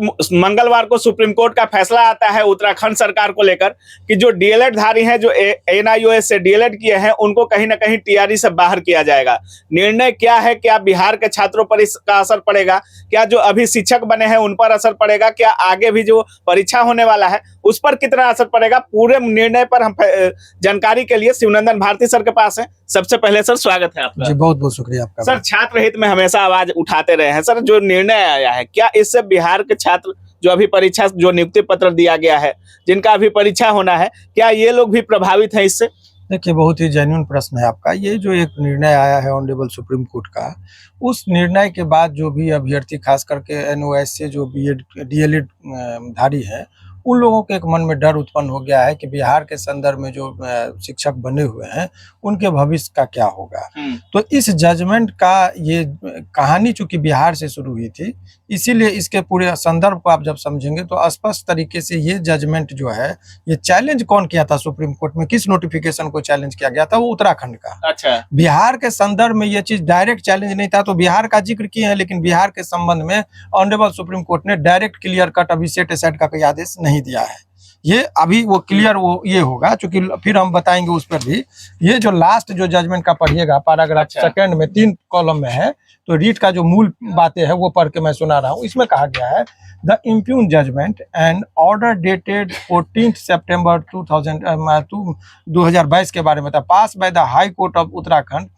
मंगलवार को supreme court का फैसला आता है उत्तराखंड सरकार को लेकर कि जो डीएलएड धारी हैं, जो एनआईओएस से डीएलएड किए हैं, उनको कहीं ना कहीं टीआरई से बाहर किया जाएगा। निर्णय क्या है? क्या बिहार के छात्रों पर इसका असर पड़ेगा? क्या जो अभी शिक्षक बने हैं उन पर असर पड़ेगा? क्या आगे भी जो परीक्षा होने वाला है उस पर कितना असर पड़ेगा? पूरे निर्णय पर हम जानकारी के लिए शिवनंदन भारती सर के पास है। सबसे पहले सर स्वागत है आपका। जी बहुत बहुत शुक्रिया आपका। सर, छात्र हित में हमेशा आवाज उठाते रहे हैं। सर, जो निर्णय आया है, क्या इससे बिहार के छात्र जो अभी परीक्षा, जो नियुक्ति पत्र दिया गया है, जिनका अभी परीक्षा होना है, क्या ये लोग भी प्रभावित हैं इससे? देखिए, बहुत ही जेन्युइन प्रश्न है आपका। ये जो एक निर्णय आया है ऑनरेबल सुप्रीम कोर्ट का, उस निर्णय के बाद जो भी अभ्यर्थी खास करके एनओएस से जो बीएड डीएलएड धारी है, उन लोगों के एक मन में डर उत्पन्न हो गया है कि बिहार के संदर्भ में जो शिक्षक बने हुए हैं उनके भविष्य का क्या होगा। तो इस जजमेंट का ये कहानी चूंकि बिहार से शुरू हुई थी, इसीलिए इसके पूरे संदर्भ को आप जब समझेंगे तो स्पष्ट तरीके से ये जजमेंट जो है, ये चैलेंज कौन किया था सुप्रीम कोर्ट में, किस नोटिफिकेशन को चैलेंज किया गया था? वो उत्तराखंड का। अच्छा, बिहार के संदर्भ में ये चीज डायरेक्ट चैलेंज नहीं था, तो बिहार का जिक्र किए हैं, लेकिन बिहार के संबंध में ऑनरेबल सुप्रीम कोर्ट ने डायरेक्ट क्लियर कट अभी सेट असाइड का कोई आदेश नहीं दिया है। ये अभी वो क्लियर वो ये होगा, चूंकि फिर हम बताएंगे उस पर भी। ये जो लास्ट जो जजमेंट का पढ़िएगा, पैराग्राफ सेकंड में 3 कॉलम में है, तो रीड का जो मूल बातें हैं वो पढ़ के मैं सुना रहा हूँ। इसमें कहा गया है, the impugned judgment and order dated 14 September 2022 के बारे में था, passed by the high court of Uttarakhand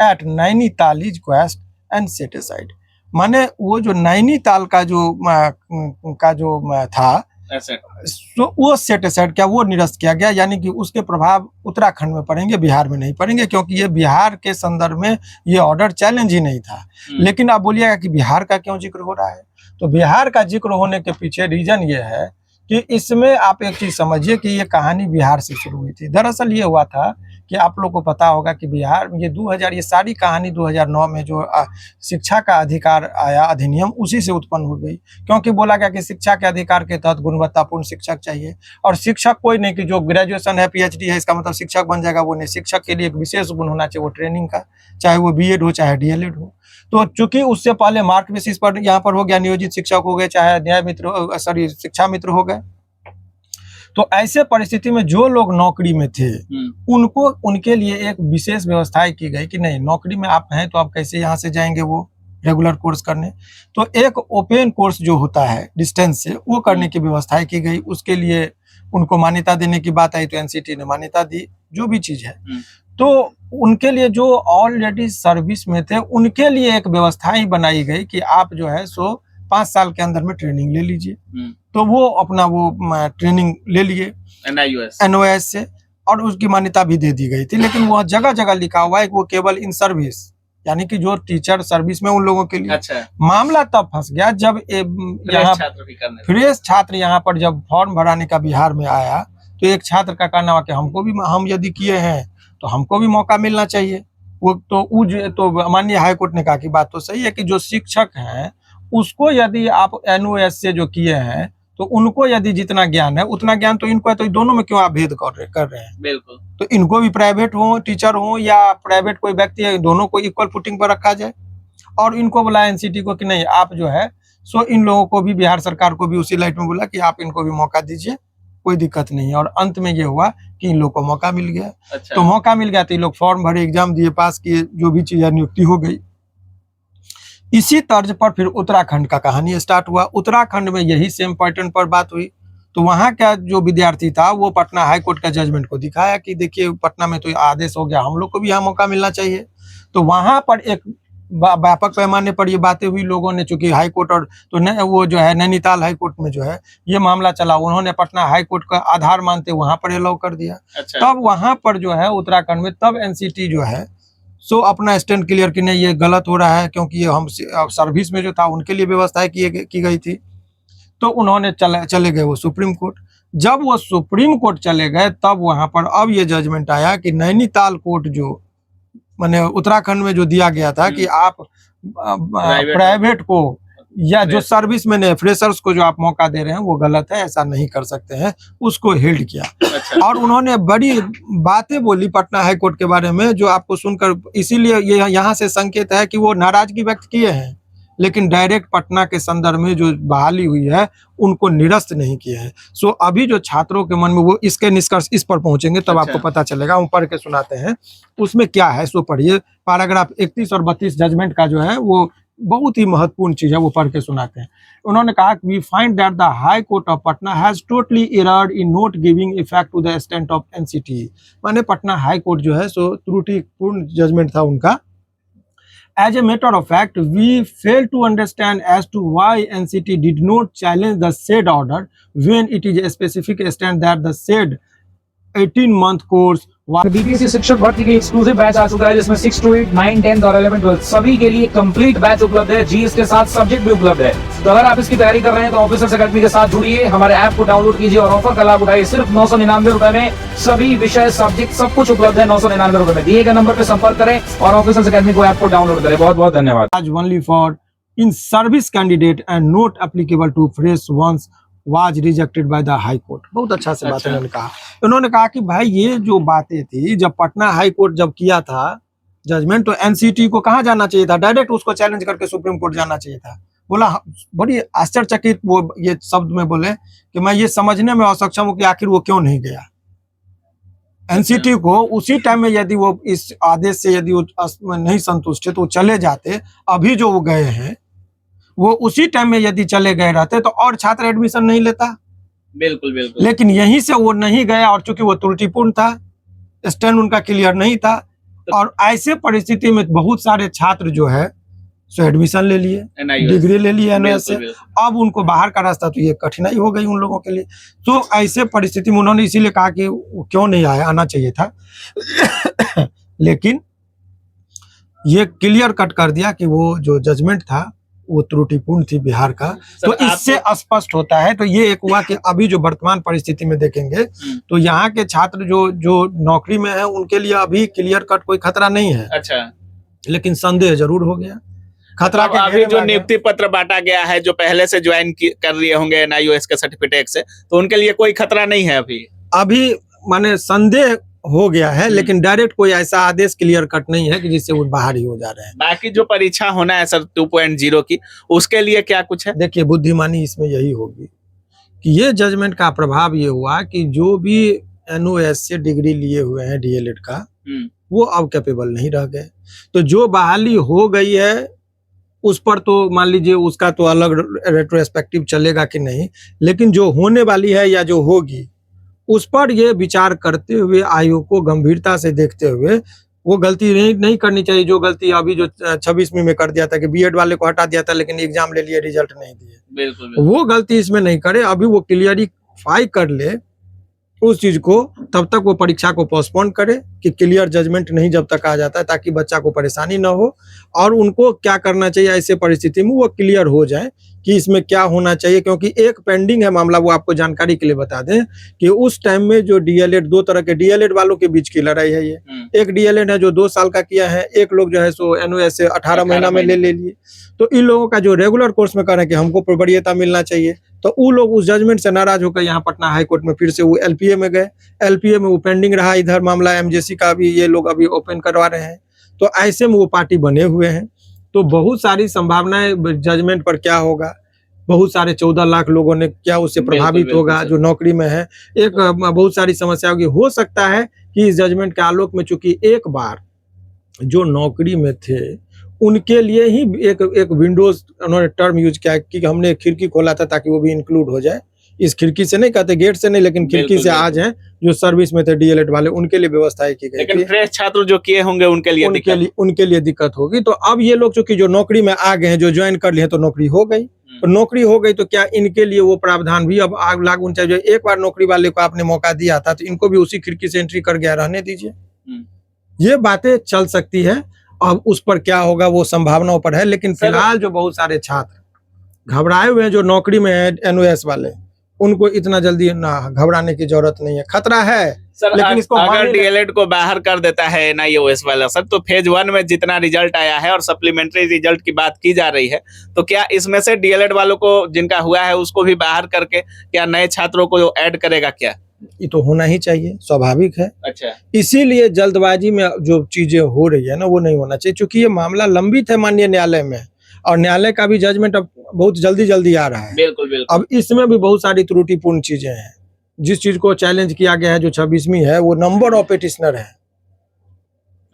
at Nainital is quashed and set aside. माने वो जो नैनीताल का जो था, तो वो सेट असाइड, क्या वो निरस्त किया गया, यानी कि उसके प्रभाव उत्तराखंड में पड़ेंगे, बिहार में नहीं पड़ेंगे, क्योंकि ये बिहार के संदर्भ में ये ऑर्डर चैलेंज ही नहीं था। लेकिन आप बोलिएगा कि बिहार का क्यों जिक्र हो रहा है? तो बिहार का जिक्र होने के पीछे रीजन ये है कि इसमें आप एक चीज समझिए कि ये कहानी बिहार से शुरू हुई थी। दरअसल ये हुआ था कि आप लोग को पता होगा कि बिहार में ये सारी कहानी 2009 में जो शिक्षा का अधिकार आया, अधिनियम, उसी से उत्पन्न हो गई। क्योंकि बोला गया कि शिक्षा के अधिकार के तहत गुणवत्तापूर्ण शिक्षक चाहिए, और शिक्षक कोई नहीं कि जो ग्रेजुएशन है, पीएचडी है, इसका मतलब शिक्षक बन जाएगा, वो नहीं। शिक्षक के लिए एक विशेष गुण होना चाहिए, वो ट्रेनिंग का, चाहे वो बीएड हो चाहे डीएलएड हो। तो चूंकि उससे पहले मार्क बेसिस पर यहाँ पर हो गया, नियोजित शिक्षक हो गए, चाहे न्याय मित्र शिक्षा मित्र हो गए। तो ऐसे परिस्थिति में जो लोग नौकरी में थे उनके लिए एक विशेष व्यवस्थाएं की गई कि नहीं, नौकरी में आप हैं तो आप कैसे यहाँ से जाएंगे वो रेगुलर कोर्स करने। तो एक ओपन कोर्स जो होता है डिस्टेंस से, वो करने की व्यवस्थाएं की गई। उसके लिए उनको मान्यता देने की बात आई तो एनसीटी ने मान्यता दी, जो भी चीज है। तो उनके लिए जो ऑलरेडी सर्विस में थे उनके लिए एक व्यवस्थाएं बनाई गई कि आप जो है सो 5 साल के अंदर में ट्रेनिंग ले लीजिए। तो वो अपना वो ट्रेनिंग ले लिए एनओएस से, और उसकी मान्यता भी दे दी गई थी। लेकिन वह जगह जगह लिखा हुआ है कि वो केवल इन सर्विस, यानी कि जो टीचर सर्विस में उन लोगों के लिए। अच्छा। मामला तब फंस गया जब यहाँ फ्रेश छात्र यहाँ पर जब फॉर्म भराने का बिहार में आया, तो एक छात्र का कहना हुआ कि हमको भी, हम यदि किए हैं तो हमको भी मौका मिलना चाहिए। वो तो माननीय हाईकोर्ट ने कहा कि बात तो सही है कि जो शिक्षक हैं उसको यदि आप एनओएस से जो किए हैं, तो उनको यदि जितना ज्ञान है उतना ज्ञान तो इनको है, तो दोनों में क्यों आप भेद कर रहे हैं? बिल्कुल। तो इनको भी प्राइवेट हो टीचर हो या प्राइवेट कोई व्यक्ति है, दोनों को इक्वल फुटिंग पर रखा जाए। और इनको बोला एनसीटी को कि नहीं, आप जो है सो इन लोगों को भी, बिहार सरकार को भी उसी लाइट में बोला कि आप इनको भी मौका दीजिए, कोई दिक्कत नहीं है। और अंत में ये हुआ कि इन लोग को मौका मिल गया। अच्छा। तो मौका मिल गया तो ये लोग फॉर्म भरे, एग्जाम दिए, पास किए, जो भी चीज नियुक्ति हो गई। इसी तर्ज पर फिर उत्तराखंड का कहानी स्टार्ट हुआ। उत्तराखंड में यही सेम पैटर्न पर बात हुई। तो वहां का जो विद्यार्थी था वो पटना हाई कोर्ट का जजमेंट को दिखाया कि देखिए, पटना में तो आदेश हो गया, हम लोग को भी यहाँ मौका मिलना चाहिए। तो वहां पर एक व्यापक पैमाने पर ये बातें हुई। लोगों ने, चूंकि हाई कोर्ट और तो वो जो है नैनीताल हाई कोर्ट में जो है ये मामला चला, उन्होंने पटना हाई कोर्ट का आधार मानते वहां पर अलाउ कर दिया। अच्छा। तब वहां पर जो है उत्तराखंड में तब एनसीटी जो है सो अपना स्टैंड क्लियर कि नहीं, ये गलत हो रहा है, क्योंकि ये हम सर्विस में जो था उनके लिए व्यवस्थाएं की गई थी। तो उन्होंने चले गए वो सुप्रीम कोर्ट। जब वो सुप्रीम कोर्ट चले गए तब वहां पर अब ये जजमेंट आया कि नैनीताल कोर्ट जो माने उत्तराखंड में जो दिया गया था कि आप प्राइवेट को या जो सर्विस में नहीं, फ्रेशर्स को जो आप मौका दे रहे हैं वो गलत है, ऐसा नहीं कर सकते हैं, उसको हेल्ड किया। अच्छा। और उन्होंने बड़ी बातें बोली पटना हाई कोर्ट के बारे में, जो आपको सुनकर इसीलिए ये यहाँ से संकेत है कि वो नाराजगी व्यक्त किए हैं लेकिन डायरेक्ट पटना के संदर्भ में जो बहाली हुई है उनको निरस्त नहीं किए हैं। सो अभी जो छात्रों के मन में वो इसके निष्कर्ष इस पर पहुंचेंगे तब अच्छा। आपको पता चलेगा। हम पढ़ के सुनाते हैं उसमें क्या है, सो पढ़िए। पैराग्राफ 31 और 32 जजमेंट का जो है वो बहुत ही महत्वपूर्ण चीज है, वो पढ़ के सुनाते हैं। उन्होंने कहा कि we find that the high court of Patna has totally erred in not giving effect to the extent of NCT. माने पटना हाई कोर्ट जो है सो त्रुटिपूर्ण जजमेंट था उनका। As a matter of fact, we fail to understand as to why NCT did not challenge the said order when it is a specific stand that the said 18-month course BPSC शिक्षक भर्ती की exclusive batch आ चुका है जिसमें 6 to 8, 9, 10 और 11, 12 सभी के लिए कंप्लीट बैच उपलब्ध है। जीएस के साथ सब्जेक्ट भी उपलब्ध है। तो अगर आप इसकी तैयारी कर रहे हैं तो ऑफिसर्स अकेडमी के साथ जुड़िए, हमारे ऐप को डाउनलोड कीजिए और ऑफर का लाभ उठाइए। सिर्फ 999 रुपए में सभी विषय सब्जेक्ट सब कुछ उपलब्ध है। 999 रुपए में दिए गए नंबर पर संपर्क करें और ऑफिसर्स अकेडमी को ऐप को डाउनलोड करें। बहुत बहुत धन्यवाद। आज only for in service candidate and not applicable to fresh ones was rejected by the high court। बहुत अच्छा से बात उन्होंने कहा। उन्होंने कहा कि भाई ये जो बातें थी जब पटना हाई कोर्ट जब किया था जजमेंट तो एनसीटी को कहाँ जाना चाहिए था, डायरेक्ट उसको चैलेंज करके सुप्रीम कोर्ट जाना चाहिए था। बोला बड़ी आश्चर्यचकित वो ये शब्द में बोले कि मैं ये समझने में असक्षम हूँ कि आखिर वो क्यों नहीं गया। एनसीटी को उसी टाइम में यदि वो इस आदेश से यदि वो नहीं संतुष्ट है तो वो चले जाते। अभी जो वो गए हैं वो उसी टाइम में यदि चले गए रहते तो और छात्र एडमिशन नहीं लेता। बिल्कुल बिल्कुल। लेकिन यहीं से वो नहीं गया और चूंकि वो त्रुटिपूर्ण था, स्टैंड उनका क्लियर नहीं था और ऐसे परिस्थिति में बहुत सारे छात्र जो है सो एडमिशन ले लिए, डिग्री ले लिए एनयूएस से। अब उनको बाहर का रास्ता तो ये कठिनाई हो गई उन लोगों के लिए। तो ऐसे परिस्थिति में उन्होंने इसीलिए कहा कि क्यों नहीं आया, आना चाहिए था। लेकिन ये क्लियर कट कर दिया कि वो जो जजमेंट था वो त्रुटिपूर्ण थी बिहार का। तो इससे स्पष्ट होता है। तो ये एक हुआ कि अभी जो वर्तमान परिस्थिति में देखेंगे तो यहाँ के छात्र जो नौकरी में है उनके लिए अभी क्लियर कट कोई खतरा नहीं है। अच्छा, लेकिन संदेह जरूर हो गया। खतरा के अभी जो नियुक्ति पत्र बांटा गया है जो पहले से ज्वाइन कर लिए होंगे एनआईओएस के सर्टिफिकेट से, तो उनके लिए कोई खतरा नहीं है अभी माने संदेह हो गया है। लेकिन डायरेक्ट कोई ऐसा आदेश क्लियर कट नहीं है कि जिससे वो बाहर ही हो जा रहे हैं। बाकी जो परीक्षा होना है सर 2.0 की, उसके लिए क्या कुछ है? देखिए बुद्धिमानी इसमें यही होगी कि ये जजमेंट का प्रभाव ये हुआ कि जो भी एनओएस से डिग्री लिए हुए हैं डीएलएड का वो अब कैपेबल नहीं रह गए। तो जो बहाली हो गई है उस पर तो मान लीजिए उसका तो अलग रेट्रोस्पेक्टिव चलेगा कि नहीं, लेकिन जो होने वाली है या जो होगी उस पर ये विचार करते हुए आयोग को गंभीरता से देखते हुए वो गलती नहीं करनी चाहिए जो गलती अभी जो 26वीं में कर दिया था कि बीएड वाले को हटा दिया था लेकिन एग्जाम ले लिए रिजल्ट नहीं दिए। बिल्कुल। वो गलती इसमें नहीं करे। अभी वो क्लियरिफाई कर ले उस चीज को, तब तक वो परीक्षा को पोस्टपोन करे कि क्लियर जजमेंट नहीं जब तक आ जाता है ताकि बच्चा को परेशानी ना हो। और उनको क्या करना चाहिए ऐसे परिस्थिति में वो क्लियर हो जाए कि इसमें क्या होना चाहिए। क्योंकि एक पेंडिंग है मामला, वो आपको जानकारी के लिए बता दें कि उस टाइम में जो डीएलएड, दो तरह के डीएलएड वालों के बीच की लड़ाई है ये। एक डीएलएड है जो 2 साल का किया है, एक लोग जो है सो एनओएस से 18 महीना में ले लिए। तो इन लोगों का जो रेगुलर कोर्स में कर रहे हैं कि हमको वरीयता मिलना चाहिए, तो वो लोग उस जजमेंट से नाराज होकर यहाँ पटना हाई कोर्ट में फिर से वो एलपीए में गए। एलपीए में वो पेंडिंग रहा। इधर मामला एमजेसी का भी ये लोग अभी ओपन करवा रहे हैं। तो ऐसे में वो पार्टी बने हुए हैं। तो बहुत सारी संभावनाएं जजमेंट पर क्या होगा, बहुत सारे 14 लाख लोगों ने क्या उससे प्रभावित होगा जो नौकरी में है। एक बहुत सारी समस्या होगी। हो सकता है कि इस जजमेंट के आलोक में चूंकि एक बार जो नौकरी में थे उनके लिए ही एक विंडोज उन्होंने टर्म यूज किया कि हमने खिड़की खोला था ताकि वो भी इंक्लूड हो जाए। इस खिड़की से नहीं कहते, गेट से नहीं, लेकिन खिड़की से आज हैं जो सर्विस में थे डीएलएड वाले, उनके लिए व्यवस्था की गई। लेकिन फ्रेश छात्र जो किए होंगे उनके लिए दिक्कत होगी। तो अब ये लोग चूंकि जो नौकरी में आ गए हैं, जो ज्वाइन कर लिए तो नौकरी हो गई। तो नौकरी हो गई तो क्या इनके लिए वो प्रावधान भी अब आग लागू होना चाहिए। एक बार नौकरी वाले को आपने मौका दिया था तो इनको भी उसी खिड़की से एंट्री कर गया, रहने दीजिए। ये बातें चल सकती है। अब उस पर क्या होगा वो संभावनाओं पर है। लेकिन फिलहाल जो बहुत सारे छात्र घबराए हुए हैं जो नौकरी में है एनओएस वाले, उनको इतना जल्दी ना घबराने की जरूरत नहीं है। खतरा है सर, लेकिन इसको अगर डीएलएड को बाहर कर देता है एनआईओएस वाला सर, तो फेज 1 में जितना रिजल्ट आया है और सप्लीमेंट्री रिजल्ट की बात की जा रही है, तो क्या इसमें से डीएलएड वालों को जिनका हुआ है उसको भी बाहर करके क्या नए छात्रों को ऐड करेगा क्या? ये तो होना ही चाहिए, स्वाभाविक है। अच्छा, इसीलिए जल्दबाजी में जो चीजें हो रही है ना वो नहीं होना चाहिए। क्योंकि ये मामला लंबित है माननीय न्यायालय में और न्यायालय का भी जजमेंट अब बहुत जल्दी जल्दी आ रहा है। बिल्कुल बिल्कुल। अब इसमें भी बहुत सारी त्रुटिपूर्ण चीजें हैं। जिस चीज को चैलेंज किया गया है जो 26वीं है, वो नंबर ऑफ पिटिशनर है।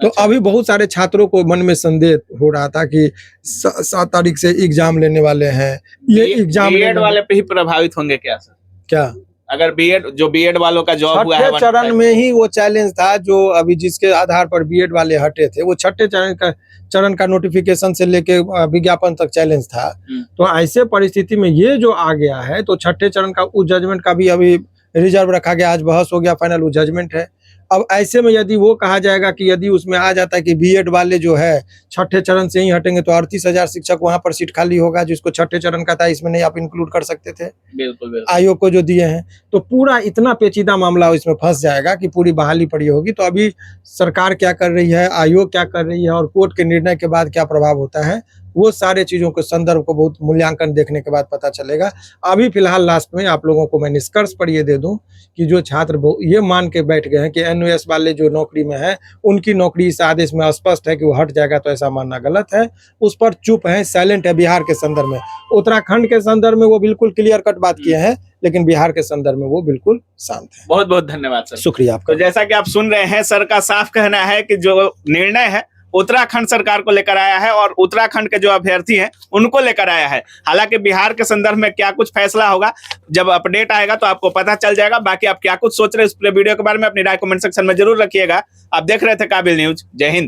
तो अच्छा। अभी बहुत सारे छात्रों को मन में संदेह हो रहा था कि 7 तारीख से एग्जाम लेने वाले हैं, ये एग्जाम बीएड वाले पे ही प्रभावित होंगे क्या सर? क्या अगर बीएड वालों का जॉब हुआ है छठे चरण में ही वो चैलेंज था, जो अभी जिसके आधार पर बीएड वाले हटे थे, वो छठे चरण का नोटिफिकेशन से लेके विज्ञापन तक चैलेंज था। तो ऐसे परिस्थिति में ये जो आ गया है, तो छठे चरण का उस जजमेंट का भी अभी रिजर्व रखा गया, आज बहस हो गया, फाइनल वो जजमेंट है। अब ऐसे में यदि वो कहा जाएगा कि यदि उसमें आ जाता है कि बीएड वाले जो है छठे चरण से ही हटेंगे, तो 38,000 शिक्षक वहां पर सीट खाली होगा, जिसको छठे चरण का था, इसमें नहीं आप इंक्लूड कर सकते थे। बिल्कुल बिल्कुल। आयोग को जो दिए हैं, तो पूरा इतना पेचीदा मामला इसमें फंस जाएगा कि पूरी बहाली पड़ी होगी। तो अभी सरकार क्या कर रही है, आयोग क्या कर रही है और कोर्ट के निर्णय के बाद क्या प्रभाव होता है, वो सारे चीजों के संदर्भ को बहुत मूल्यांकन देखने के बाद पता चलेगा। अभी फिलहाल लास्ट में आप लोगों को मैं निष्कर्ष पर ये दे दूं कि जो छात्र ये मान के बैठ गए हैं कि एनयूएस वाले जो नौकरी में है, उनकी नौकरी इस आदेश में स्पष्ट है कि वो हट जाएगा, तो ऐसा मानना गलत है। उस पर चुप है, साइलेंट है। बिहार के संदर्भ में, उत्तराखंड के संदर्भ में वो बिल्कुल क्लियर कट बात किए हैं, लेकिन बिहार के संदर्भ में वो बिल्कुल शांत है। बहुत बहुत धन्यवाद सर। शुक्रिया आपका। तो जैसा कि आप सुन रहे हैं, सर का साफ कहना है कि जो निर्णय है उत्तराखंड सरकार को लेकर आया है और उत्तराखंड के जो अभ्यर्थी हैं उनको लेकर आया है। हालांकि बिहार के संदर्भ में क्या कुछ फैसला होगा, जब अपडेट आएगा तो आपको पता चल जाएगा। बाकी आप क्या कुछ सोच रहे हैं इस पूरे वीडियो के बारे में अपनी राय कमेंट सेक्शन में जरूर रखिएगा। आप देख रहे थे काबिल न्यूज। जय हिंद।